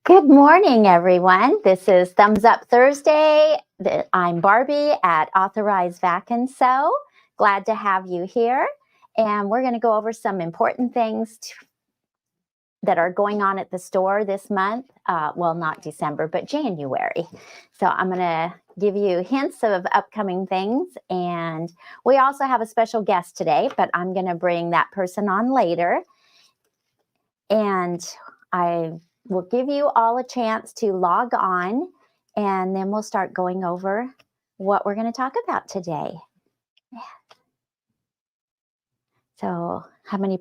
Good morning, everyone. This is Thumbs Up Thursday. I'm Barbie at Authorized Vac and Sew. Glad to have you here. And we're going to go over some important things that are going on at the store this month. Well, not December, but January. So I'm going to give you hints of upcoming things. And we also have a special guest today, but I'm going to bring that person on later. And I will give you all a chance to log on, and then we'll start going over what we're going to talk about today. So how many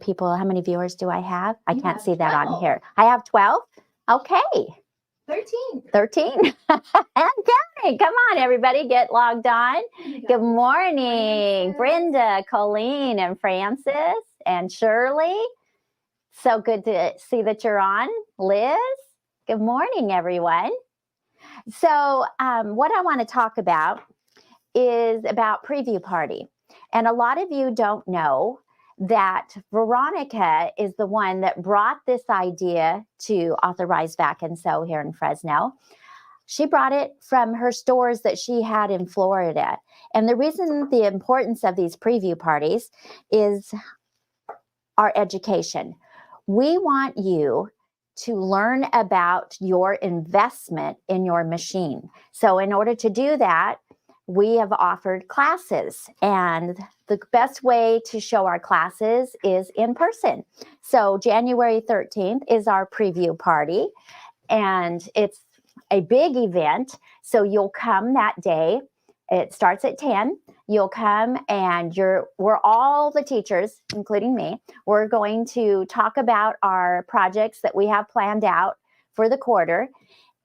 viewers do I have? I can't see that on here. I have 12. Okay. 13. And counting. Come on, everybody, get logged on. Good morning, Brenda, Colleen, and Francis, and Shirley. So good to see that you're on. Liz, good morning, everyone. So what I want to talk about is about Preview Party. And a lot of you don't know that Veronica is the one that brought this idea to Authorized Vac and Sew here in Fresno. She brought it from her stores that she had in Florida. And the reason the importance of these preview parties is our education. We want you to learn about your investment in your machine. So in order to do that, we have offered classes, and the best way to show our classes is in person. So January 13th is our preview party, and it's a big event. So you'll come that day. It starts at 10. You'll come and we're all the teachers, including me. We're going to talk about our projects that we have planned out for the quarter.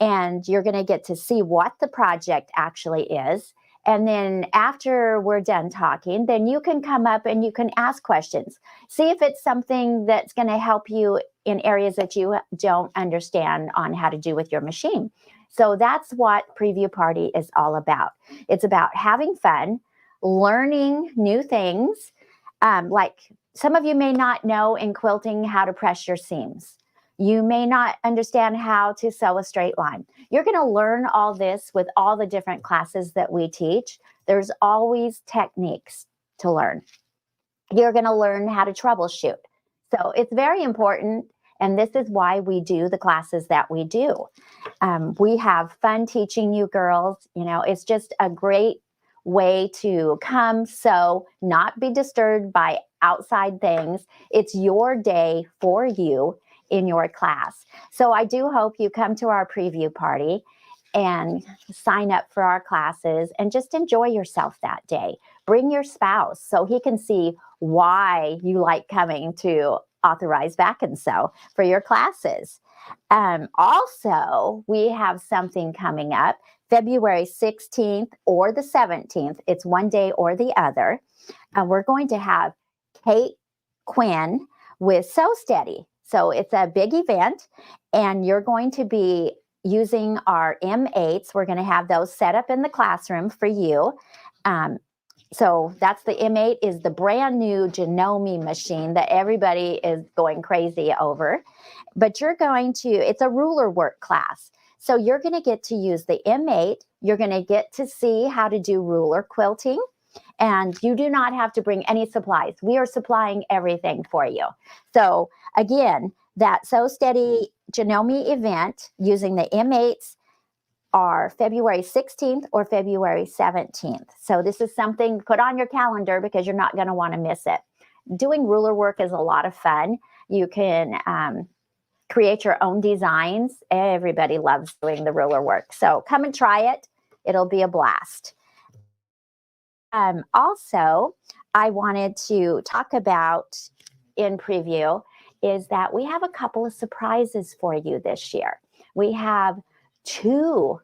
And you're going to get to see what the project actually is. And then after we're done talking, then you can come up and you can ask questions. See if it's something that's going to help you in areas that you don't understand on how to do with your machine. So that's what Preview Party is all about. It's about having fun, learning new things. Like some of you may not know in quilting how to press your seams. You may not understand how to sew a straight line. You're going to learn all this with all the different classes that we teach. There's always techniques to learn. You're going to learn how to troubleshoot. So it's very important. And this is why we do the classes that we do. We have fun teaching you girls. You know, it's just a great way to come sew, not be disturbed by outside things. It's your day for you in your class. So I do hope you come to our preview party and sign up for our classes and just enjoy yourself that day. Bring your spouse so he can see why you like coming to Authorized Vac and Sew for your classes. Also, we have something coming up February 16th or the 17th. It's one day or the other. We're going to have Kate Quinn with Sew Steady. So it's a big event, and you're going to be using our M8s. We're going to have those set up in the classroom for you. So that's the M8 is the brand new Janome machine that everybody is going crazy over. But it's a ruler work class. So you're going to get to use the M8. You're going to get to see how to do ruler quilting. And you do not have to bring any supplies. We are supplying everything for you. So again, that Sew Steady Janome event using the M8s are February 16th or February 17th. So this is something put on your calendar because you're not going to want to miss it. Doing ruler work is a lot of fun. You can create your own designs. Everybody loves doing the ruler work. So come and try it. It'll be a blast. Also, I wanted to talk about in preview is that we have a couple of surprises for you this year. We have 2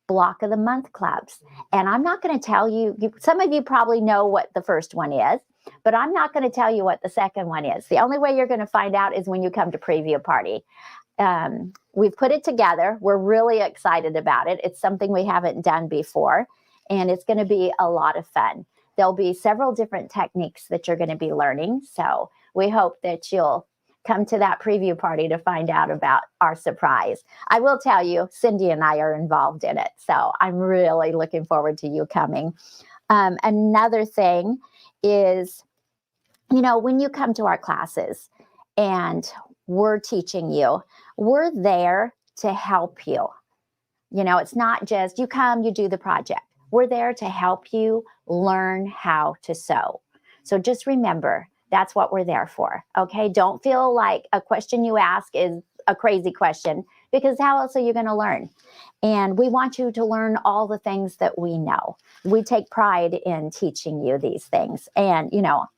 Block of the Month clubs. And I'm not going to tell you, some of you probably know what the first one is, but I'm not going to tell you what the second one is. The only way you're going to find out is when you come to Preview Party. We've put it together. We're really excited about it. It's something we haven't done before, and it's going to be a lot of fun. There'll be several different techniques that you're going to be learning. So we hope that you'll come to that preview party to find out about our surprise. I will tell you, Cindy and I are involved in it. So I'm really looking forward to you coming. Another thing is, when you come to our classes and we're teaching you, we're there to help you. It's not just you come, you do the project. We're there to help you learn how to sew. So just remember, that's what we're there for. Okay. Don't feel like a question you ask is a crazy question, because how else are you going to learn? And we want you to learn all the things that we know. We take pride in teaching you these things. And,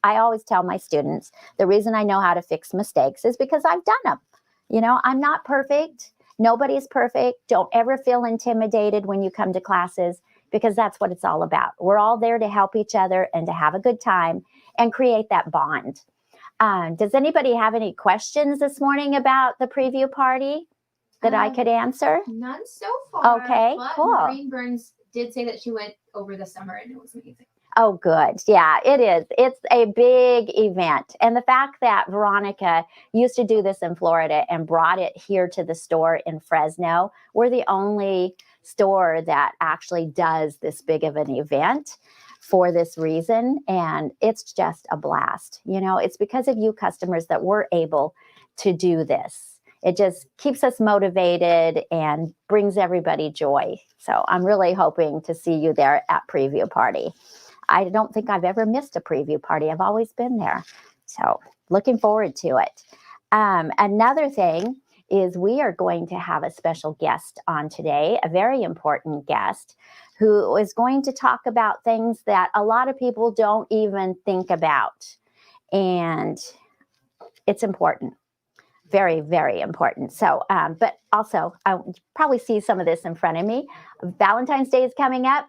I always tell my students, the reason I know how to fix mistakes is because I've done them. I'm not perfect. Nobody's perfect. Don't ever feel intimidated when you come to classes, because that's what it's all about. We're all there to help each other and to have a good time and create that bond. Does anybody have any questions this morning about the preview party that I could answer? None so far. Okay, but cool. Maureen Burns did say that she went over the summer and it was amazing. Oh, good. Yeah, it is. It's a big event. And the fact that Veronica used to do this in Florida and brought it here to the store in Fresno, we're the only store that actually does this big of an event for this reason. And it's just a blast. It's because of you customers that we're able to do this. It just keeps us motivated and brings everybody joy. So I'm really hoping to see you there at Preview Party. I don't think I've ever missed a preview party. I've always been there. So looking forward to it. Another thing is we are going to have a special guest on today, a very important guest who is going to talk about things that a lot of people don't even think about. And it's important. Very, very important. So, but also, I probably see some of this in front of me. Valentine's Day is coming up.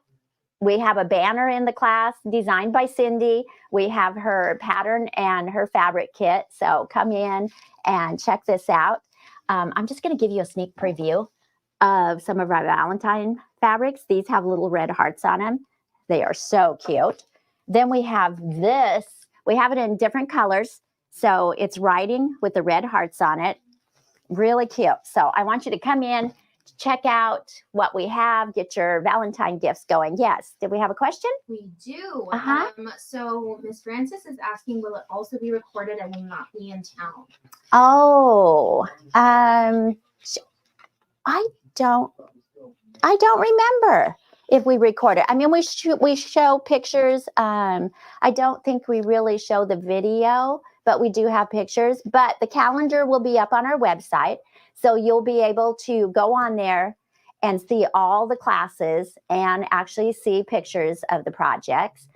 We have a banner in the class designed by Cindy. We have her pattern and her fabric kit. So come in and check this out. I'm just going to give you a sneak preview of some of our Valentine fabrics. These have little red hearts on them. They are so cute. Then we have this. We have it in different colors. So it's writing with the red hearts on it. Really cute. So I want you to come in, check out what we have, get your Valentine gifts going. Yes. Did we have a question? We do. Uh-huh. So Miss Francis is asking, will it also be recorded? I will not be in town. Oh, I don't remember if we record it. I mean, we show pictures. I don't think we really show the video, but we do have pictures. But the calendar will be up on our website. So you'll be able to go on there and see all the classes and actually see pictures of the projects.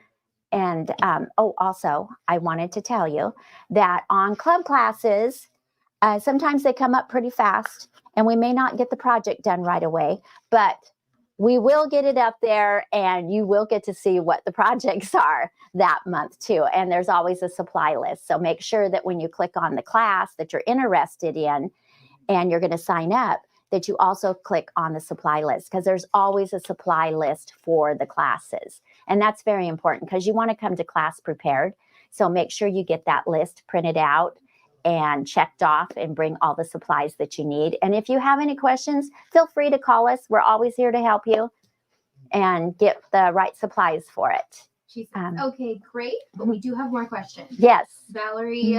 And also, I wanted to tell you that on club classes, sometimes they come up pretty fast and we may not get the project done right away, but we will get it up there and you will get to see what the projects are that month too. And there's always a supply list. So make sure that when you click on the class that you're interested in, and you're going to sign up, that you also click on the supply list, because there's always a supply list for the classes. And that's very important because you want to come to class prepared. So make sure you get that list printed out and checked off and bring all the supplies that you need. And if you have any questions, feel free to call us. We're always here to help you and get the right supplies for it. She said, okay, great. But we do have more questions. Yes. Valerie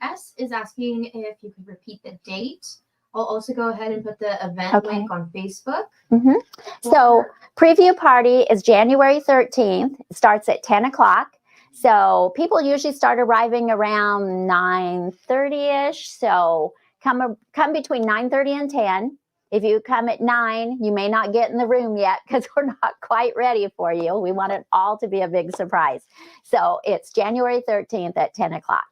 S. is asking if you could repeat the date. I'll also go ahead and put the event link on Facebook. So preview party is January 13th. It starts at 10 o'clock. So people usually start arriving around 9:30-ish. So come between 9:30 and 10. If you come at 9, you may not get in the room yet because we're not quite ready for you. We want it all to be a big surprise. So it's January 13th at 10 o'clock.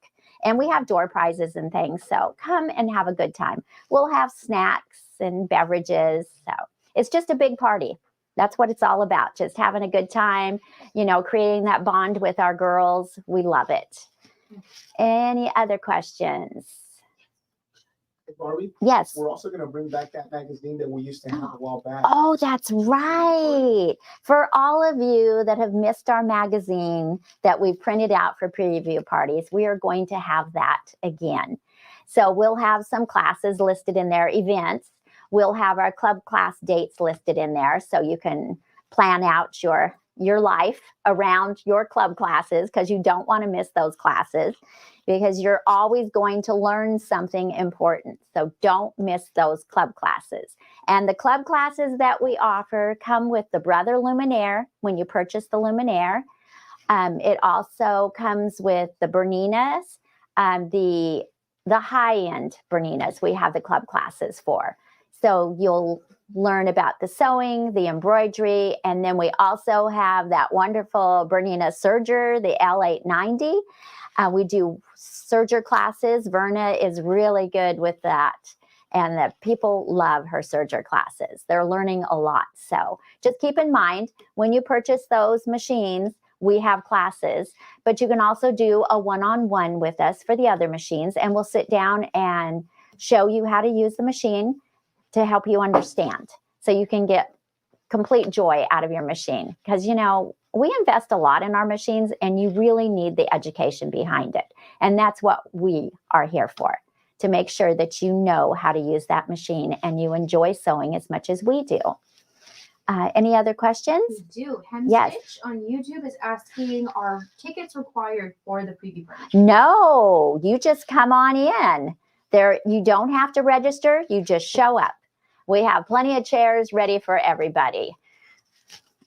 And we have door prizes and things. So come and have a good time. We'll have snacks and beverages. So it's just a big party. That's what it's all about. Just having a good time, creating that bond with our girls. We love it. Any other questions? Barbie? Yes. We're also going to bring back that magazine that we used to have a while back. Oh, that's right. For all of you that have missed our magazine that we printed out for preview parties, we are going to have that again. So we'll have some classes listed in there, events. We'll have our club class dates listed in there so you can plan out your life around your club classes, because you don't want to miss those classes, because you're always going to learn something important. So don't miss those club classes. And the club classes that we offer come with the Brother Luminaire when you purchase the Luminaire. It also comes with the Berninas, the high-end Berninas we have the club classes for. So you'll learn about the sewing, the embroidery, and then we also have that wonderful Bernina serger, the L890. We do serger classes. Verna is really good with that, and the people love her serger classes. They're learning a lot. So just keep in mind, when you purchase those machines, we have classes, but you can also do a one-on-one with us for the other machines, and we'll sit down and show you how to use the machine to help you understand, so you can get complete joy out of your machine. Because, you know, we invest a lot in our machines, and you really need the education behind it. And that's what we are here for, to make sure that you know how to use that machine and you enjoy sewing as much as we do. Any other questions? We do. Yes. Hemstitch on YouTube is asking, are tickets required for the preview furniture? No, you just come on in. There, you don't have to register. You just show up. We have plenty of chairs ready for everybody.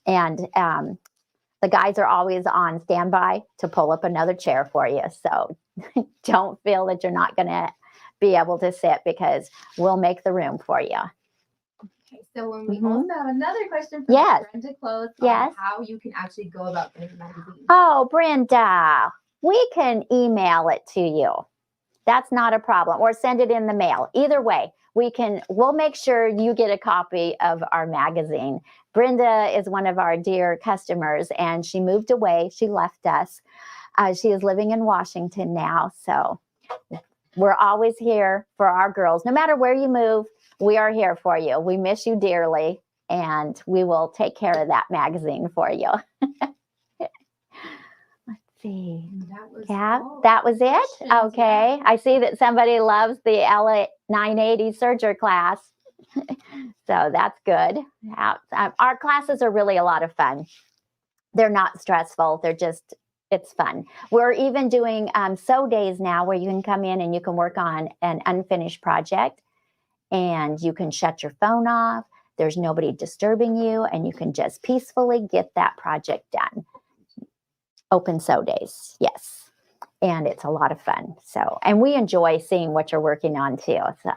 And the guys are always on standby to pull up another chair for you. So don't feel that you're not going to be able to sit, because we'll make the room for you. Okay, so when we Mhm. also have another question from Yes. Brenda Close Yes. on how you can actually go about getting the magazine. Oh, Brenda, we can email it to you. That's not a problem. Or send it in the mail. Either way, we'll make sure you get a copy of our magazine. Brenda is one of our dear customers, and she moved away. She left us. She is living in Washington now. So we're always here for our girls. No matter where you move, we are here for you. We miss you dearly, and we will take care of that magazine for you. See. That was Yeah, all that was it. questions, Okay. yeah. I see that somebody loves the L980 serger class. So that's good. Our classes are really a lot of fun. They're not stressful. It's fun. We're even doing sew days now, where you can come in and you can work on an unfinished project, and you can shut your phone off. There's nobody disturbing you, and you can just peacefully get that project done. Open sew days, yes. And it's a lot of fun. So, and we enjoy seeing what you're working on too. So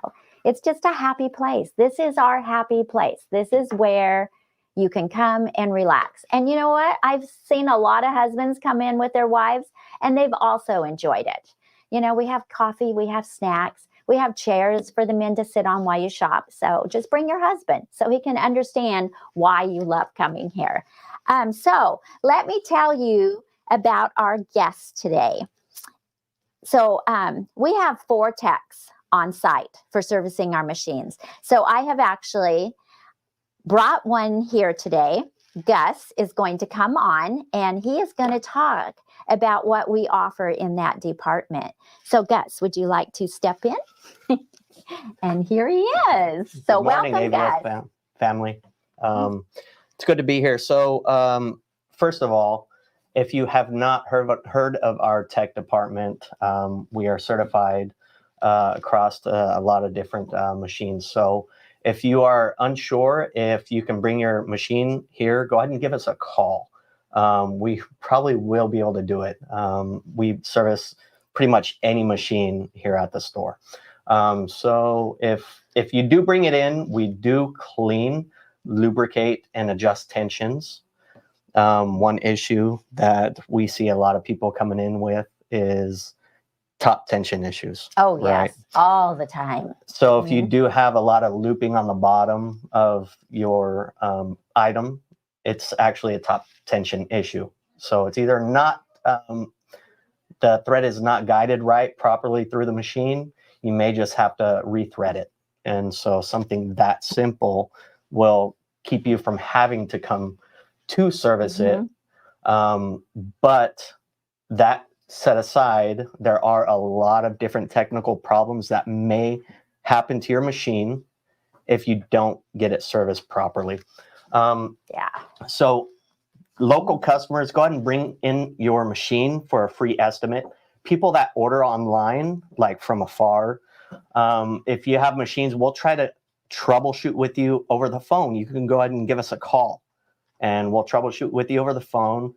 it's just a happy place. This is our happy place. This is where you can come and relax. And you know what? I've seen a lot of husbands come in with their wives, and they've also enjoyed it. You know, we have coffee, we have snacks, we have chairs for the men to sit on while you shop. So just bring your husband so he can understand why you love coming here. So let me tell you about our guests today. So we have 4 techs on site for servicing our machines. So I have actually brought one here today. Gus is going to come on, and he is going to talk about what we offer in that department. So Gus, would you like to step in? And here he is. So Good morning, welcome, AVF Gus. family. It's good to be here. So first of all, if you have not heard of our tech department, we are certified across a lot of different machines. So if you are unsure if you can bring your machine here, go ahead and give us a call. We probably will be able to do it. We service pretty much any machine here at the store. So if you do bring it in, we do clean, lubricate, and adjust tensions. One issue that we see a lot of people coming in with is top tension issues. Oh, right? yes, all the time. So if you do have a lot of looping on the bottom of your item, it's actually a top tension issue. So it's either not, the thread is not guided right properly through the machine. You may just have to rethread it. And so something that simple will keep you from having to come to service it. But that set aside, there are a lot of different technical problems that may happen to your machine if you don't get it serviced properly. Yeah. So local customers, go ahead and bring in your machine for a free estimate. People that order online, like from afar, if you have machines, we'll try to troubleshoot with you over the phone. You can go ahead and give us a call and we'll troubleshoot with you over the phone.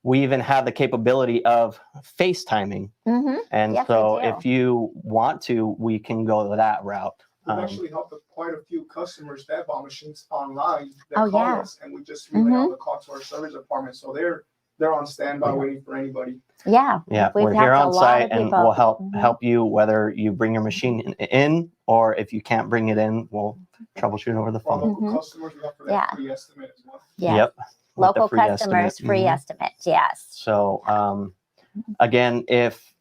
We even have the capability of FaceTiming. Mm-hmm. And Yes, so we do. if you want to, we can go that route. We've actually helped quite a few customers that bought machines online that Oh, call yeah. us, and we just relay all the call to our service department. So they're on standby waiting for anybody. Yeah. Yeah, We've we're here helped a on lot site of and people. we'll help Mhm. help you whether you bring your machine in or if you can't bring it in, we'll troubleshoot over the For our phone. local customers, we offer that Yeah. free estimate as well. Yes. Yep. with the Local free customers, estimate. free Mhm. estimates. Yes. So again, if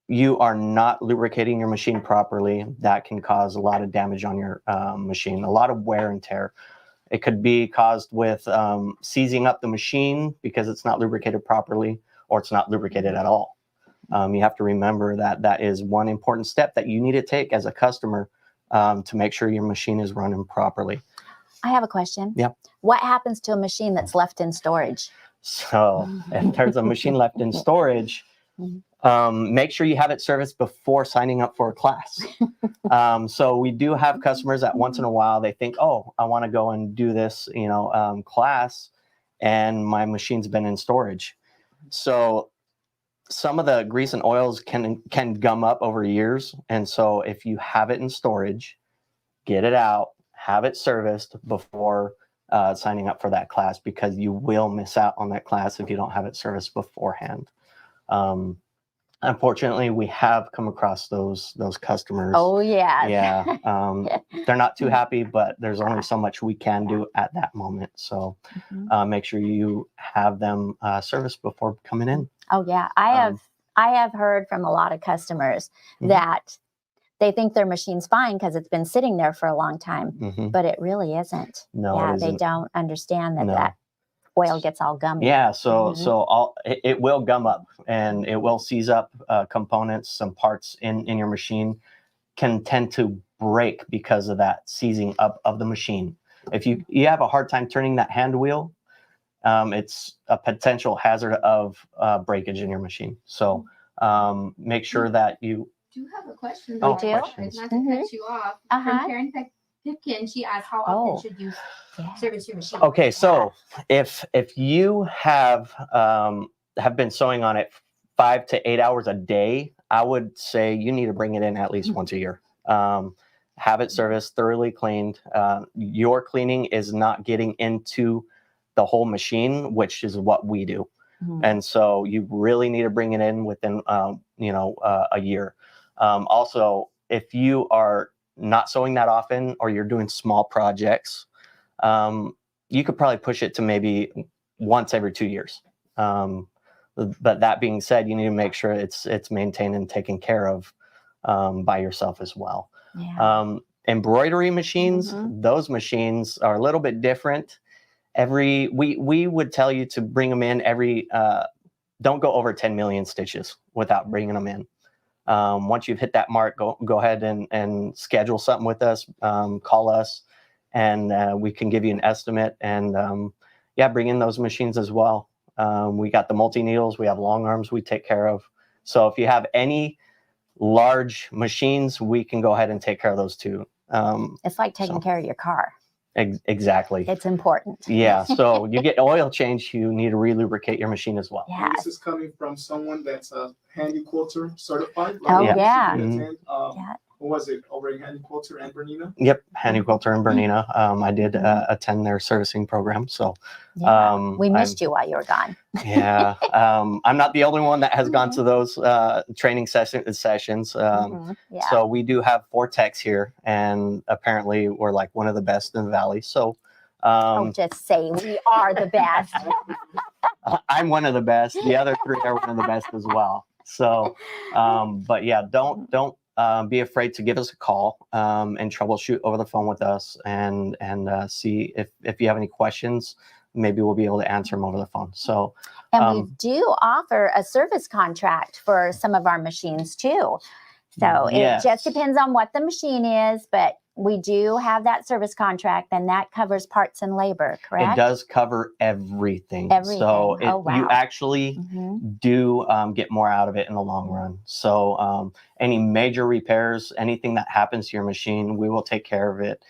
you are not lubricating your machine properly, that can cause a lot of damage on your machine, a lot of wear and tear. It could be caused with seizing up the machine because it's not lubricated properly or it's not lubricated at all. You have to remember that that is one important step that you need to take as a customer to make sure your machine is running properly. I have a question. Yeah. What happens to a machine that's left in storage? So if there's a machine left in storage, make sure you have it serviced before signing up for a class. So we do have customers that once in a while they think, oh, I want to go and do this, class, and my machine's been in storage. So some of the grease and oils can gum up over years, and so if you have it in storage, get it out, have it serviced before signing up for that class, because you will miss out on that class if you don't have it serviced beforehand. Unfortunately, we have come across those customers. Oh, yeah. Yeah, they're not too happy, but there's only so much we can do at that moment. So make sure you have them serviced before coming in. Oh, yeah. I have heard from a lot of customers that they think their machine's fine because it's been sitting there for a long time, but it really isn't. No, yeah, it they isn't. don't understand that No. that oil gets all gummy. Yeah, so it will gum up and it will seize up components. Some parts in your machine can tend to break because of that seizing up of the machine. If you have a hard time turning that hand wheel, it's a potential hazard of breakage in your machine. So make sure that you Do have a question. Oh, though. questions. Not to cut you off. From Karen Pipkin, she asked, how often should you service your machine? Okay, so if you have been sewing on it 5 to 8 hours a day, I would say you need to bring it in at least once a year. Have it serviced, thoroughly cleaned. Your cleaning is not getting into the whole machine, which is what we do. And so you really need to bring it in within a year. Also, if you are not sewing that often or you're doing small projects, you could probably push it to maybe once every 2 years. But that being said, you need to make sure it's maintained and taken care of by yourself as well. Yeah. Embroidery machines, those machines are a little bit different. We would tell you to bring them in every, don't go over 10 million stitches without bringing them in. Once you've hit that mark, go ahead and schedule something with us, call us, and we can give you an estimate. And bring in those machines as well. We got the multi-needles, we have long arms we take care of. So if you have any large machines, we can go ahead and take care of those too. It's like taking care of your car. Exactly. It's important. Yeah. So you get oil change, you need to relubricate your machine as well. Yeah. This is coming from someone that's a handy quilter certified. Oh, we yeah. should attend. Yeah. What was it, over in Handy Quilter and Bernina? Yep, Handy Quilter in Bernina. I did attend their servicing program. So we missed you while you were gone. Yeah. I'm not the only one that has gone to those training sessions. So we do have 4 techs here, and apparently we're like one of the best in the valley. So just say we are the best. I'm one of the best. The other 3 are one of the best as well. So, but yeah, don't be afraid to give us a call and troubleshoot over the phone with us, and see if you have any questions. maybe we'll be able to answer them over the phone. So And we do offer a service contract for some of our machines too. So Yes. it just depends on what the machine is, but we do have that service contract, and that covers parts and labor, correct? it does cover everything. Everything. So Oh, wow. you actually Mhm. do get more out of it in the long run. So any major repairs, anything that happens to your machine, we will take care of it.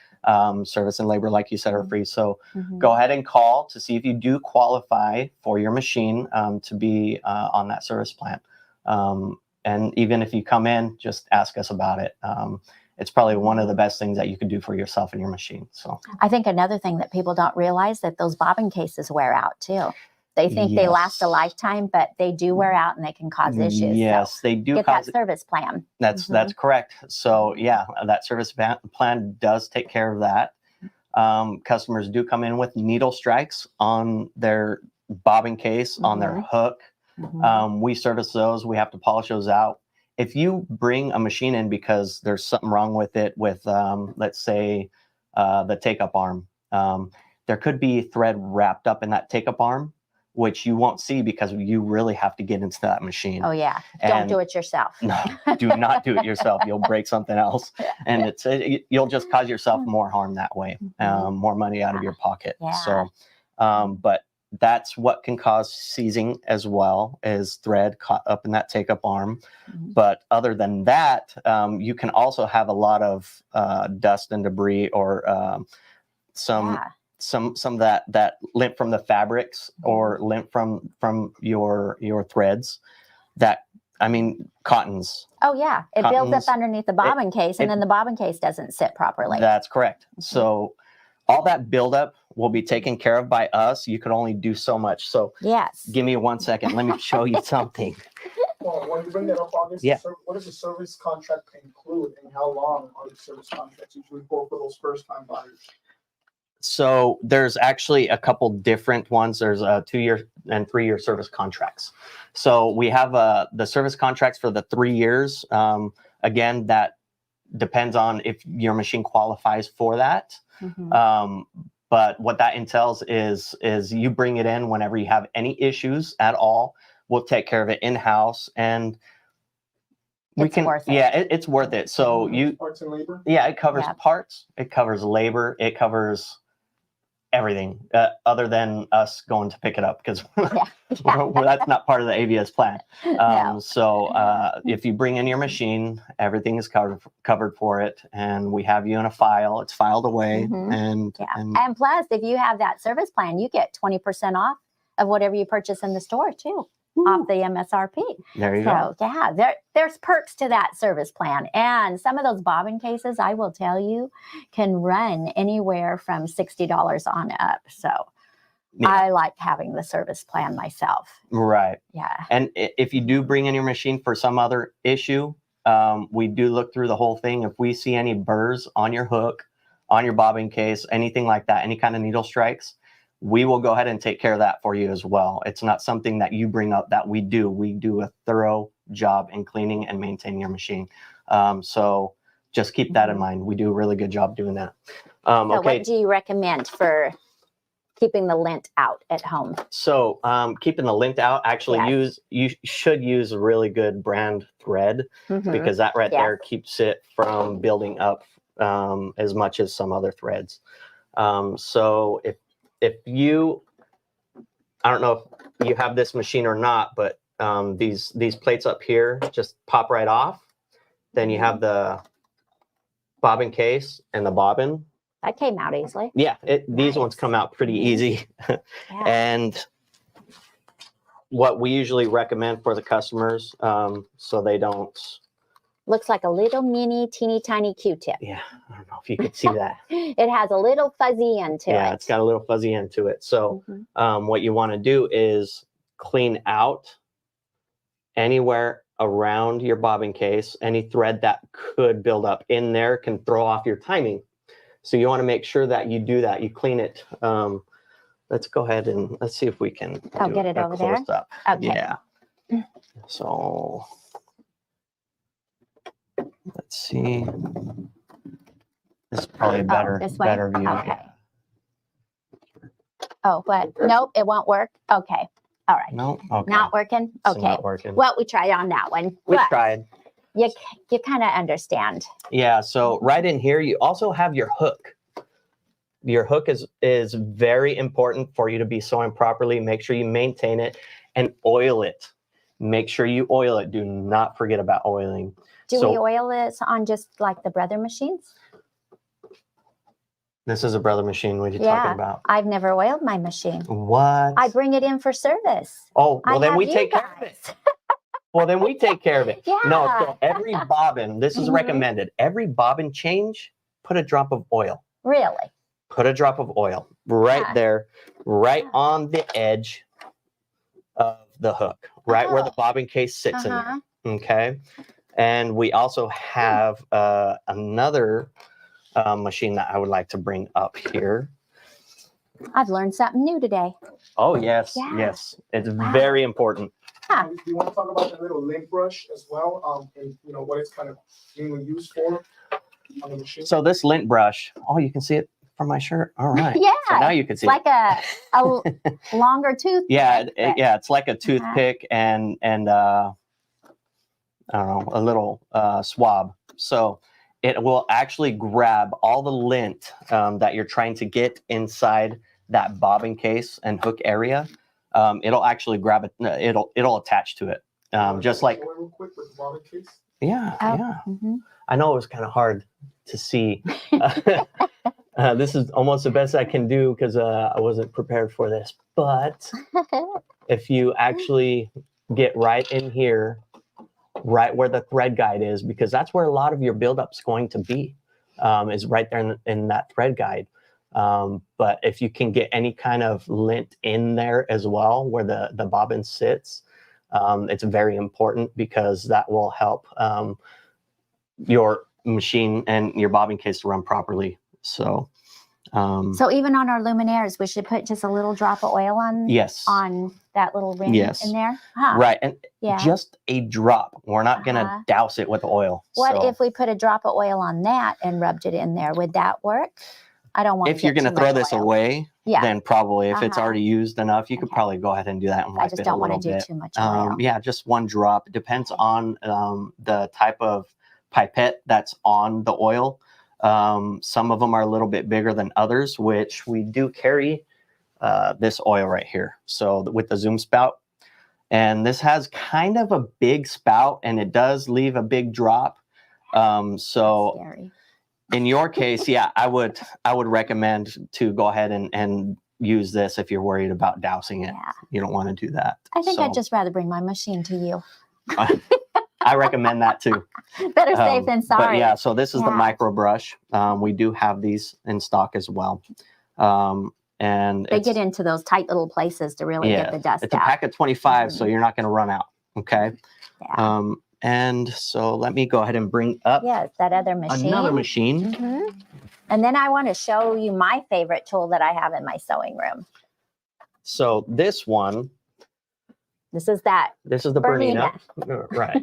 Service and labor, like you said, are free. So Mhm. go ahead and call to see if you do qualify for your machine to be on that service plan. And even if you come in, just ask us about it. It's probably one of the best things that you could do for yourself and your machine. So I think another thing that people don't realize that those bobbin cases wear out too. They think they last a Yes. lifetime, but they do wear out and they can cause issues. Yes, So they do get cause that service plan. That's correct. So yeah, that service plan does take care of that. Customers do come in with needle strikes on their bobbin case, on their hook. Mhm. We service those. We have to polish those out. If you bring a machine in because there's something wrong with it, with let's say the take-up arm, there could be thread wrapped up in that take-up arm, which you won't see because you really have to get into that machine. Oh yeah. Don't And do it yourself. no, do not do it yourself. You'll break something else, and you'll just cause yourself more harm that way, more money out of your pocket. Yeah. So, but that's what can cause seizing as well, is thread caught up in that take-up arm. Mhm. But other than that, you can also have a lot of dust and debris, or some Yeah. some of that lint from the fabrics, or lint from your threads. That, I mean, cottons. Oh yeah. It builds Cottons, up underneath the bobbin case, and then the bobbin case doesn't sit properly. That's correct. So all that buildup will be taken care of by us. You can only do so much. So Yes. give me 1 second. Let me show you something. Well, when you bring that up, August, Yeah. what does the service contract include, and how long are the service contracts usually for those first-time buyers? So there's actually a couple different ones. There's a 2-year and 3-year service contracts. So we have the service contracts for the 3 years. Again, that depends on if your machine qualifies for that. Mhm. But what that entails is you bring it in whenever you have any issues at all. We'll take care of it in-house, and we It's can, worth it. yeah, it's worth it. So Parts and labor? yeah, it covers Yeah. parts, it covers labor, it covers everything, other than us going to pick it up, because that's not part of the AVS plan. No. So if you bring in your machine, everything is covered for it, and we have you in a file. It's filed away, Mhm. and And plus, if you have that service plan, you get 20% off of whatever you purchase in the store too, off the MSRP. there you go. So yeah, there's perks to that service plan. And some of those bobbin cases, I will tell you, can run anywhere from $60 on up. So Yeah. I like having the service plan myself. Right. Yeah. And if you do bring in your machine for some other issue, we do look through the whole thing. If we see any burrs on your hook, on your bobbin case, anything like that, any kind of needle strikes, we will go ahead and take care of that for you as well. It's not something that you bring up that we do. We do a thorough job in cleaning and maintaining your machine. So just keep that in mind. We do a really good job doing that. So Okay. what do you recommend for keeping the lint out at home? So keeping the lint out, actually Yes. you should use a really good brand thread, Mhm. because that right Yeah. there keeps it from building up as much as some other threads. So if you, I don't know if you have this machine or not, but these plates up here just pop right off. Then you have the bobbin case and the bobbin. That came out easily. Yeah, these ones Nice. come out pretty easy. Yeah. And what we usually recommend for the customers, so they don't, Looks like a little mini, teeny tiny Q-tip. yeah, I don't know if you could see that. It has a little fuzzy end to Yeah, it. it's got a little fuzzy end to it. So Mhm. what you want to do is clean out anywhere around your bobbin case. Any thread that could build up in there can throw off your timing. So you want to make sure that you do that. You clean it. Let's go ahead and let's see if we can do get it a over there? close-up. Okay. Yeah. So let's see. This is probably a better this way? better view. Okay. Oh, what? Nope, it won't work. Okay. All right. No, okay. Not working. So Okay. not working. Well, we tried on that one. We but tried. You kind of understand. Yeah. So right in here, you also have your hook. Your hook is very important for you to be sewing properly. Make sure you maintain it and oil it. Make sure you oil it. Do not forget about oiling. Do So- we oil this on just like the Brother machines? This is a Brother machine. What are you Yeah. talking about? I've never oiled my machine. What? I bring it in for service. Oh, well, I then have we you take care of it. guys. Well, then we take care of it. No, Yeah. so every bobbin, this is Mhm. recommended. Every bobbin change, put a drop of oil. Really? Put a drop of oil right Yeah. there, right Yeah. on the edge of the hook, right where the Oh. bobbin case sits in Uh-huh. there. Okay. And we also have another machine that I would like to bring up here. I've learned something new today. Oh, yes. Yeah. Yes. It's Wow. very important. Huh. Do you want to talk about the little lint brush as well? And you know what it's kind of mainly used for on the machine. So this lint brush, oh, you can see it from my shirt. All right. Yeah. So now you can see It's it. like a longer tooth. Yeah, but- yeah, it's like a Uh-huh. toothpick and I don't know, a little swab. So it will actually grab all the lint that you're trying to get inside that bobbin case and hook area. It'll actually grab it. It'll attach to it. Just like real quick with the bobbin case. yeah, Oh. yeah. Mhm. I know it was kind of hard to see. This is almost the best I can do because I wasn't prepared for this. But if you actually get right in here, right where the thread guide is, because that's where a lot of your buildup's going to be, is right there in that thread guide. But if you can get any kind of lint in there as well, where the bobbin sits, it's very important because that will help your machine and your bobbin case to run properly. So, So even on our luminaires, we should put just a little drop of oil yes, on that little ring Yes. in there. Huh. right, and Yeah. just a drop. We're not Uh-huh. gonna douse it with oil. What So if we put a drop of oil on that and rubbed it in there? Would that work? I don't want. if you're gonna throw this away, Yeah. then probably if it's Uh-huh. already used enough, you could Okay. probably go ahead and do that and I wipe just it don't a want little to do bit. too much oil. Yeah, just one drop. It depends on the type of pipette that's on the oil. Some of them are a little bit bigger than others, which we do carry this oil right here. So with the Zoom spout, and this has kind of a big spout, and it does leave a big drop. So Scary. in your case, yeah, I would recommend to go ahead and use this if you're worried about dousing it. Yeah. You don't want to do that. I think I'd So, just rather bring my machine to you. I recommend that too. Better safe than But sorry. yeah, so this is the Yeah. micro brush. We do have these in stock as well. And They it's, get into those tight little places to really Yeah, get the dust it's a out. pack of 25, so you're not going to run out. Okay. Yeah. And so let me go ahead and bring up Yes, that other machine. another machine. Mhm. And then I want to show you my favorite tool that I have in my sewing room. So this one, This is that. this is the Bernina. Right.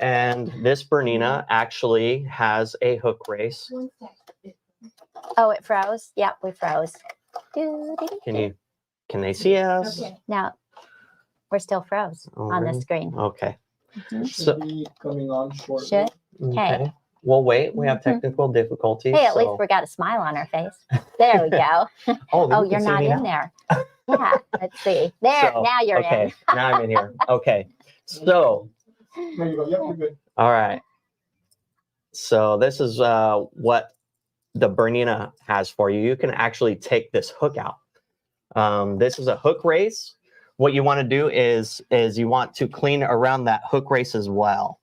And this Bernina actually has a hook race. One sec. Oh, it froze. Yep, we froze. Doo-doo-doo-doo. Can they see us? Okay. Now we're still froze Oh, on the really? screen. Okay. Mhm. Should be coming on shortly. Should. Okay. We'll wait. We have Mhm. technical difficulties. Hey, at least so- we got a smile on our face. There we go. Oh, Oh, you can you're see not me in now. there. Yeah, let's see. There, So, now you're okay. in. Now I'm in here. Okay. So, There you go. Yep, you're good. all right. So this is what the Bernina has for you. You can actually take this hook out. This is a hook race. What you want to do is you want to clean around that hook race as well.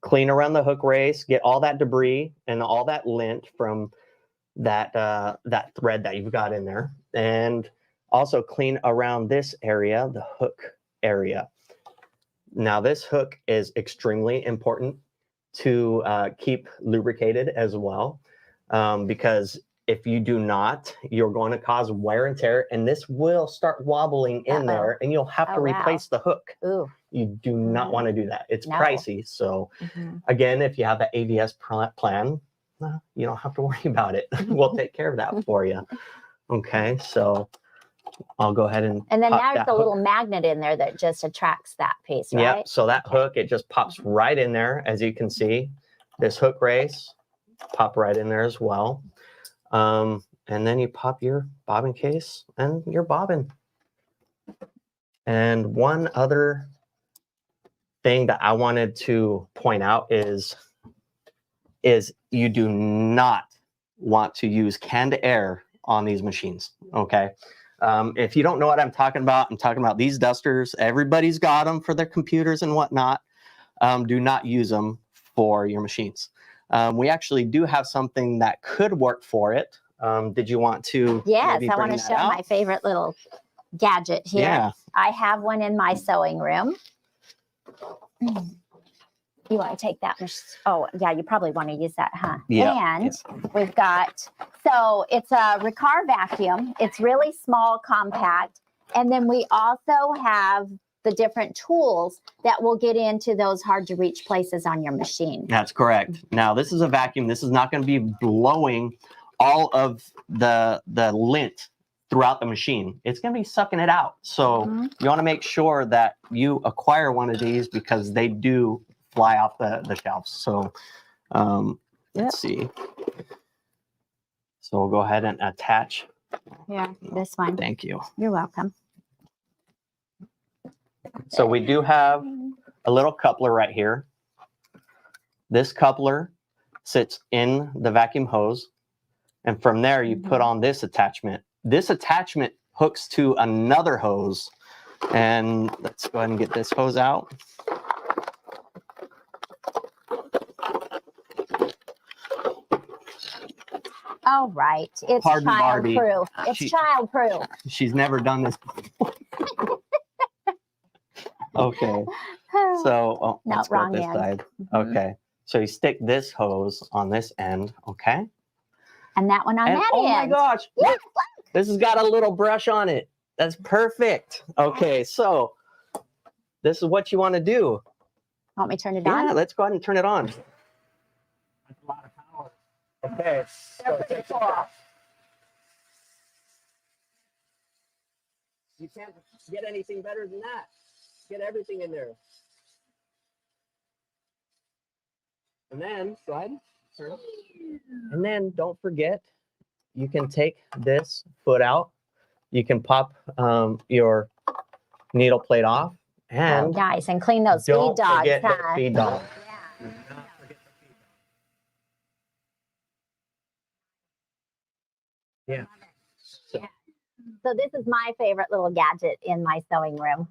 Clean around the hook race, get all that debris and all that lint from that that thread that you've got in there, and also clean around this area, the hook area. Now this hook is extremely important to keep lubricated as well, because if you do not, you're going to cause wear and tear, and this will start wobbling in Uh-oh. there, and you'll have to Oh, wow. replace the hook. Ooh. You do not want to do that. It's No. pricey. So Mhm. again, if you have the AVS plan, you don't have to worry about it. We'll take care of that for you. Okay, so I'll go ahead and And then pop there's that a hook. little magnet in there that just attracts that piece, right? Yep. So that hook, it just pops right in there, as you can see. This hook race pop right in there as well. And then you pop your bobbin case and your bobbin. And one other thing that I wanted to point out is you do not want to use canned air on these machines. Okay. If you don't know what I'm talking about these dusters. Everybody's got them for their computers and whatnot. Do not use them for your machines. We actually do have something that could work for it. Did you want to? Yes, maybe I want bring to that show out? my favorite little gadget here. Yeah. I have one in my sewing room. You want to take that? Oh, yeah, you probably want to use that, huh? Yeah, And we've got, so it's a Riccar vacuum. It's really small, compact. And then we also have the different tools that will get into those hard to reach places on your machine. That's correct. Now, this is a vacuum. This is not going to be blowing all of the lint throughout the machine. It's going to be sucking it out. So you want to make sure that you acquire one of these because they do fly off the shelves. So let's see. So we'll go ahead and attach. Here, this one. Thank you. You're welcome. So we do have a little coupler right here. This coupler sits in the vacuum hose. And from there, you put on this attachment. This attachment hooks to another hose. And let's go ahead and get this hose out. All right. It's Pardon Barbie. child-proof. It's She- child-proof. She's never done this before. Okay. So No, let's go wrong this end. side. Mhm. Okay. So you stick this hose on this end. Okay. And that one on And that oh my end. gosh, Yeah, look, this has got a little brush on it. That's perfect. Okay, so this is what you want to do. Want me to turn it Yeah, on? let's go ahead and turn it on. That's a lot of power. Okay. So take it off. You can't get anything better than that. Get everything in there. And then go ahead. Turn it. And then don't forget, you can take this foot out. You can pop your needle plate off. Oh, And nice. And clean those don't feed dogs, forget the huh? feed dog. Yeah. Do not forget the feed dog. Yeah. So, So this is my favorite little gadget in my sewing room.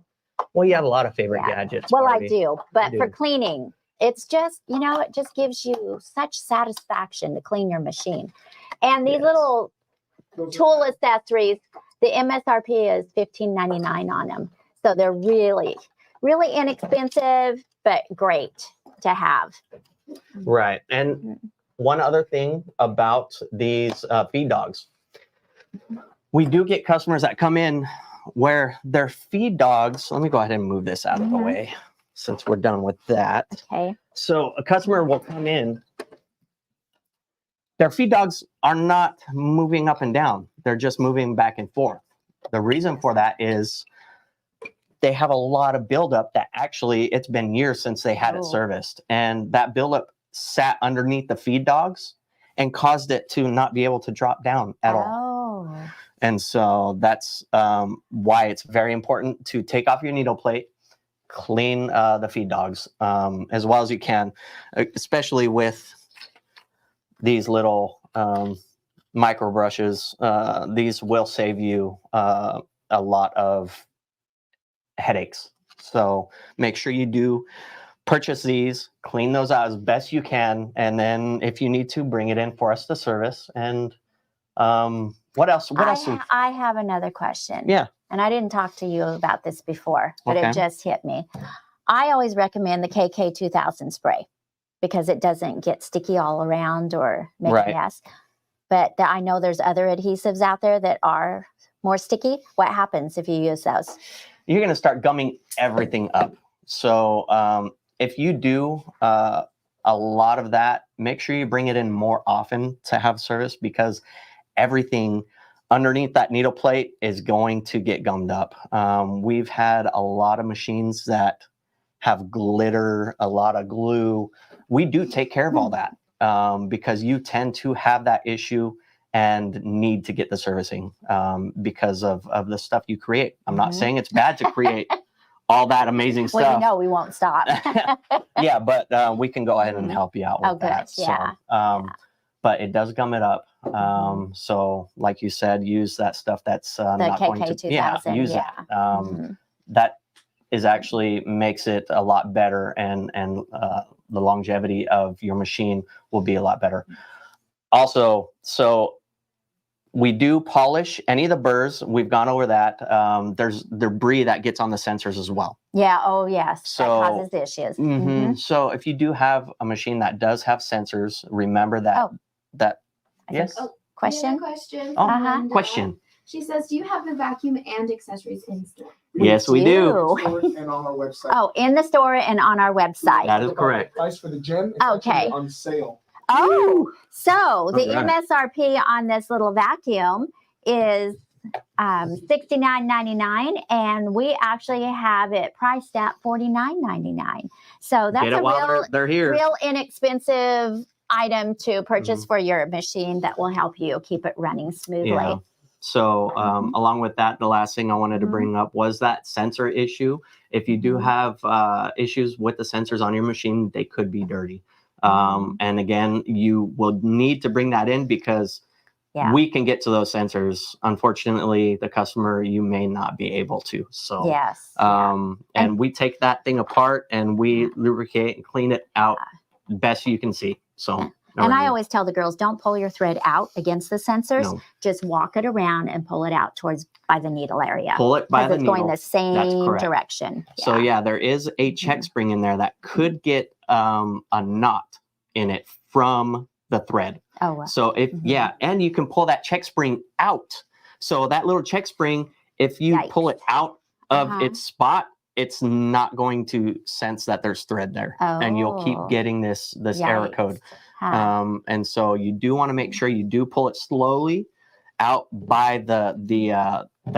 well, you have a lot of favorite Yeah. gadgets. Well, Barbie. I do, but You for do. cleaning, it's just, it just gives you such satisfaction to clean your machine. And these Yes. little Those are- tool accessories, the MSRP is $15.99 on them. So they're really, really inexpensive, but great to have. Right. And one other thing about these feed dogs, we do get customers that come in where their feed dogs, let me go ahead and move this out of the Mhm. way since we're done with that. Okay. So a customer will come in, their feed dogs are not moving up and down. They're just moving back and forth. The reason for that is they have a lot of buildup that actually it's been years since they had Oh. it serviced. And that buildup sat underneath the feed dogs and caused it to not be able to drop down at all. Oh. And so that's why it's very important to take off your needle plate, clean the feed dogs as well as you can, especially with these little micro brushes. These will save you a lot of headaches. So make sure you do purchase these, clean those out as best you can, and then if you need to, bring it in for us to service. And what else? What else? I have another question. Yeah. And I didn't talk to you about this before, but Okay. it just hit me. I always recommend the KK 2000 spray because it doesn't get sticky all around or make Right. a mess. But I know there's other adhesives out there that are more sticky. What happens if you use those? You're going to start gumming everything up. So if you do a lot of that, make sure you bring it in more often to have service because everything underneath that needle plate is going to get gummed up. We've had a lot of machines that have glitter, a lot of glue. We do take care of all that because you tend to have that issue and need to get the servicing because of the stuff you create. I'm not saying it's bad to create all that amazing stuff. Well, you know we won't stop. Yeah, but we can go ahead and help you out with that. Good. Yeah. So, but it does gum it up. So, like you said, use that stuff that's The not going KK to 2000. use Yeah. that. That is actually makes it a lot better, and the longevity of your machine will be a lot better. Also, so we do polish any of the burrs. We've gone over that. There's debris that gets on the sensors as well. Yeah. Oh, yes. So- that causes issues. Mhm. So if you do have a machine that does have sensors, remember that. Oh. That I think- yes. Question? Question. Oh, Uh-huh. Linda. Question. She says, "Do you have the vacuum and accessories in store?" Yes, we do. Store it and on our website. Oh, in the store and on our website. That is Look up correct. the Price for the gym is Okay. actually on sale. Oh, so the All right. MSRP on this little vacuum is $69.99, and we actually have it priced at $49.99. So that's Get it a while real, they're here. real inexpensive item to purchase Mm-hmm. for your machine that will help you keep it running smoothly. Yeah. So along with that, the last thing I wanted to Mhm. bring up was that sensor issue. If you do Mhm. have issues with the sensors on your machine, they could be dirty. Mhm. And again, you will need to bring that in because Yeah. we can get to those sensors. Unfortunately, the customer, you may not be able to. So, Yes. yeah. and we take that thing apart and we lubricate and clean it out best you can see. So, And I always tell the girls, don't pull your thread out against the sensors. No. Just walk it around and pull it out towards by the needle area. pull it by Because the it's needle. going the same correct. direction. So yeah, there is a check Mhm. spring in there that could get a knot in it from the thread. Oh, wow. So if Mhm. yeah, and you can pull that check spring out. So that little check spring, if you Yikes. pull it out of Uh-huh. its spot, it's not going to sense that there's thread there, and you'll keep Oh. getting this error Yikes. code. Huh. And so you do want to make sure you do pull it slowly out by the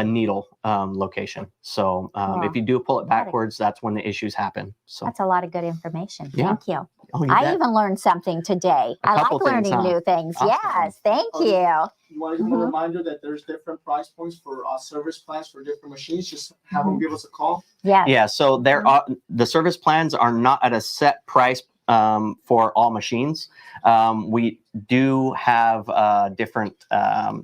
needle location. So Cool. if you do pull it Got it. backwards, that's when the issues happen. So That's a lot of good information. Yeah. Thank you. oh, you I bet. even learned something today. A I like couple things, learning huh? new things. Awesome. Yes. Thank Oh, you. You want to give them a Mhm. reminder that there's different price points for service plans for different machines. Just have them give us a call. Yes. Yeah, so there Mm-hmm. are the service plans are not at a set price for all machines. We do have different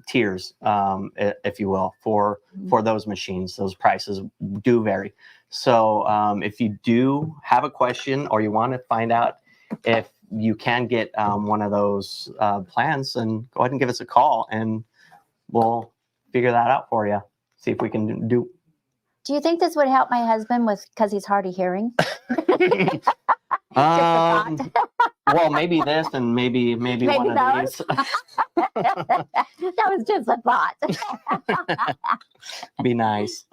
tiers, if you will, for those machines. Those prices do vary. So if you do have a question or you want to find out if you can get one of those plans, then go ahead and give us a call and we'll figure that out for you. See if we can do. Do you think this would help my husband because he's hard of hearing? Well, maybe this and maybe Maybe one of these. That was just a thought. Be nice.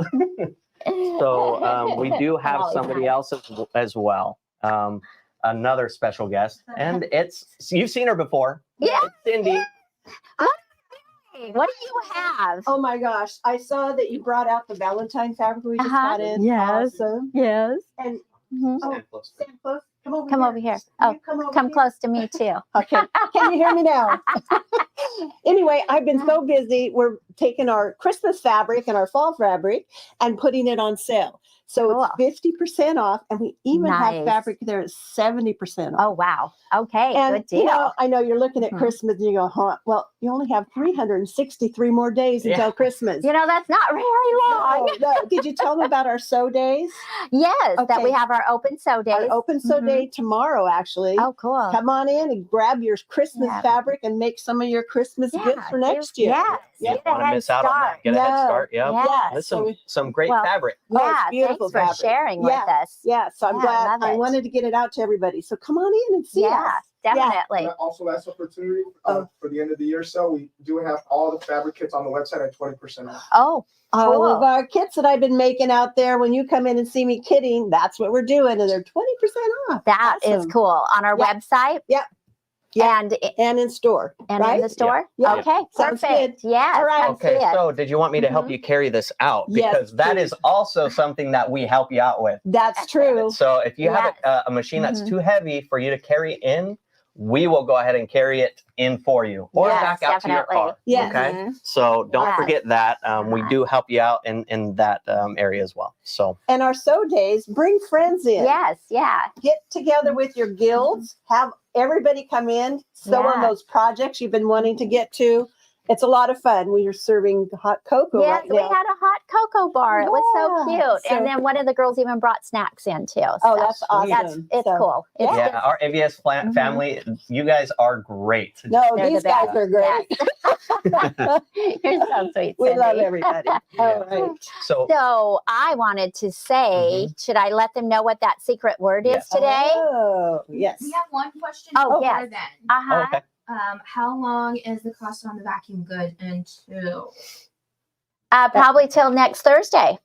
So we do have Always somebody nice. else as well. Another special guest, and you've seen her before. Yeah. It's Cindy. What do you have? Oh my gosh, I saw that you brought out the Valentine fabric we just Uh-huh. got in. Yes. Awesome. Yes. And Mhm. oh, stand close. Come over Come here. over here. You Oh, come over come here. close to me too. Okay. Can you hear me now? Anyway, I've been so busy. We're taking our Christmas fabric and our fall fabric and putting it on sale. So Cool. it's 50% off, and we even Nice. have fabric there at 70% off. Oh, wow. Okay. And Good deal. you know, I know you're looking at Mhm. Christmas and you go, huh? Well, you only have 363 more days Yeah. until Christmas. That's not very long. No. Did you tell them about our sew days? Yes, that we Okay. have our open sew days. Our open sew Mhm. day tomorrow, actually. Oh, cool. Come on in and grab your Christmas Yeah. fabric and make some of your Christmas gifts for next year. Yes. Yeah. Get a Want to head miss out on start. that? Get a head No. start. Yep. Yeah. That's so we- some great Well, fabric. Oh, it's Yeah, beautiful thanks for fabric. sharing Yeah. with us. Yeah, so I'm Yeah, glad love I it. wanted to get it out to everybody. So come on in and see Yeah, us. definitely. And also, last opportunity Oh. for the end of the year sale, we do have all the fabric kits on the website at 20% off. Oh, All of Cool. our kits that I've been making out there, when you come in and see me kidding, that's what we're doing. And they're 20% off. that is Awesome. cool. On our Yeah. website? Yep. Yeah. And And in store, and right? in the store. Yeah. Okay, Sounds perfect. Yes. All right. I see Okay, it. so did you want me to help you carry this out? Yes, Because that please. is also something that we help you out with. That's true. So if you have Yes. a machine that's Mhm. too heavy for you to carry in, we will go ahead and carry it in for you or Yes, back out to your definitely. car. Yes. Okay. Mhm. So don't Yes. forget that. We Uh-huh. do help you out in that area as well. So And our sew days, bring friends in. Yes, yeah. Get together with your guilds, have everybody come in, sew on Yeah. those projects you've been wanting to get to. It's a lot of fun. We are serving hot cocoa Yes, right we now. had a hot cocoa bar. It was so Yeah. cute. So- and then one of the girls even brought snacks in too. Oh, so that's Sweet. awesome. it's So- cool. It's yeah, just- our AVS Mhm. family, you guys are great. No, They're these the guys best. are great. You're so sweet. We love Cindy. everybody. All right. So So I wanted to say, should I let them know what that secret word is Yes. today? Oh, yes. We have one question Oh, before yes. then. Uh-huh. okay. How long is the cost on the vacuum good until? Probably till next Thursday.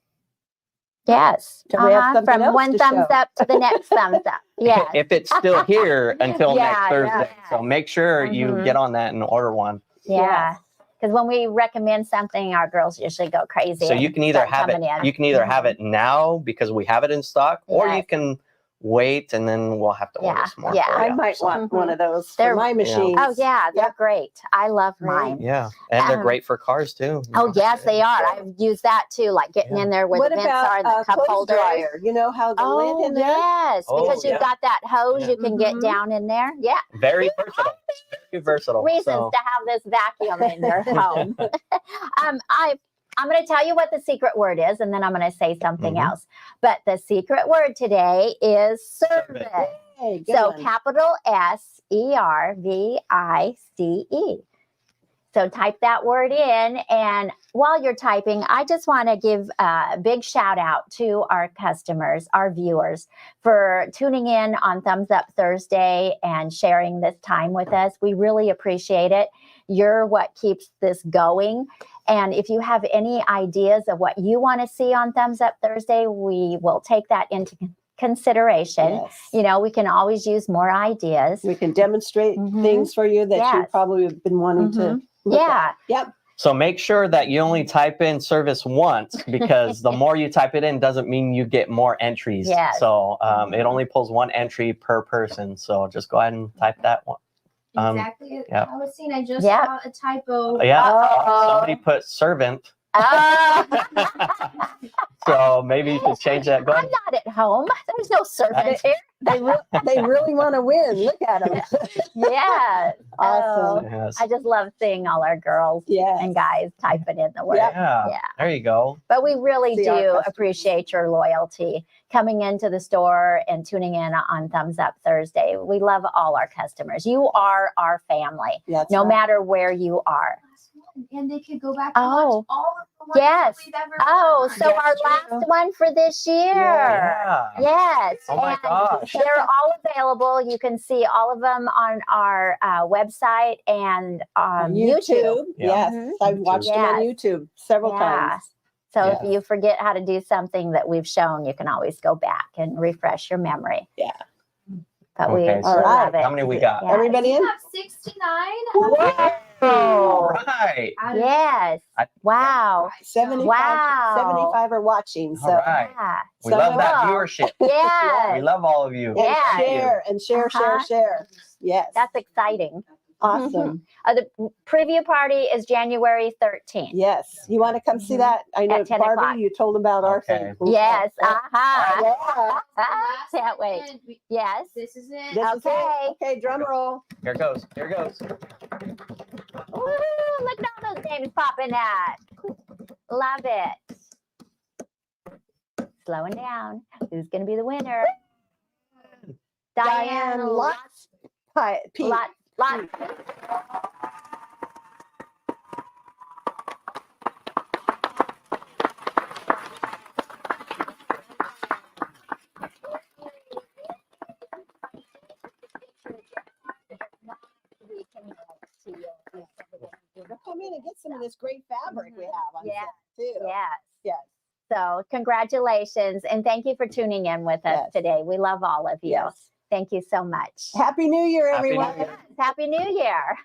Yes. Till we have something From else one to thumbs show. up to the next thumbs up. Yes. If it's still here until Yeah, next Thursday. yeah. So make sure you Mhm. get on that and order one. Yeah. Because when we recommend something, our girls usually go crazy. So you and can either start have it coming in. you can either have it now because we have it in stock, or you Yes. can wait and then we'll have to order Yeah, some more yeah. for I you. might want one of those for They're- my machines. Oh yeah, they're Yep. great. I love Great. mine. Yeah, and they're Um, great for cars too. Oh yes, they are. I've used that too, like getting in there where What the vents are, about the cup clothes holders. dryer? You know how the lid Oh in there? yes, Oh, because you've yeah. got that hose, Yeah. you can get Mhm. down in there. Yeah, Very versatile. Very versatile. reasons So, to have this vacuum in your home. I'm going to tell you what the secret word is, and then I'm going to say something Mhm. else. But the secret word today is service. Hey, good So one. capital SERVICE. So type that word in. And while you're typing, I just want to give a big shout out to our customers, our viewers, for tuning in on Thumbs Up Thursday and sharing this time with us. We really appreciate it. You're what keeps this going. And if you have any ideas of what you want to see on Thumbs Up Thursday, we will take that into consideration. Yes. You know, we can always use more ideas. We can demonstrate Mhm. things for you that you Yes. probably have been wanting to Mhm. look Yeah. at. Yep. so make sure that you only type in service once, because the more you type it in doesn't mean you get more entries. Yes. So it only pulls one entry per person. So just go ahead and type that one. Exactly. yeah. I was seeing. I just Yep. saw a typo. Yeah. Uh-oh. Somebody put servant. Oh, So maybe you should change that. Go I'm ahead. not at home. There's no servant here. They really want to win. Look at them. Yes. Awesome. Oh, Yes. I just love seeing all our girls Yes. and guys typing in the word. Yeah. Yeah. There you go. But we really See our do customers. appreciate your loyalty coming into the store and tuning in on Thumbs Up Thursday. We love all our customers. You are our family, That's no right. matter where you are. Last one, and they could go back and Oh. watch all of the ones Yes. that we've ever Oh, done. so Yes, our true. last one for this year. Yeah. Yes. Oh my and gosh. they're all available. You can see all of them on our website and YouTube. Yeah. Yes. Mhm. I've watched them on Yes. YouTube several Yeah. times. So Yes. if you forget how to do something that we've shown, you can always go back and refresh your memory. Yeah. But we Okay, so love it. How many we got? Yeah. Everybody We in? have 69. All right. out of Yes. I- Wow. 75, Wow. 75 are watching. So All right. Yeah. We So love that cool. viewership. Yes. We love all of you. and Yeah. Thank you. share and share, Uh-huh. share. Yes. That's exciting. awesome. The preview party is January 13th. Yes. You want to come see that? I know, At 10 Barbie, o'clock. you told about our Okay. thing. Yes. Yeah. Uh-huh. Last Can't wait. segment, Yes. This is it. This is Okay. it. Okay, drum roll. Here goes. Here goes. Ooh, look at all those names popping out. Love it. Slowing down. Who's going to be the winner? Diane Lots. Pete. Lot. Come in and get some of this great fabric we have on Yeah. set, too. Yes. Yes. So congratulations and thank you for tuning in with us Yes. today. We love all of you. Yes. Thank you so much. Happy New Year, Happy New everyone. Year. Happy New Year.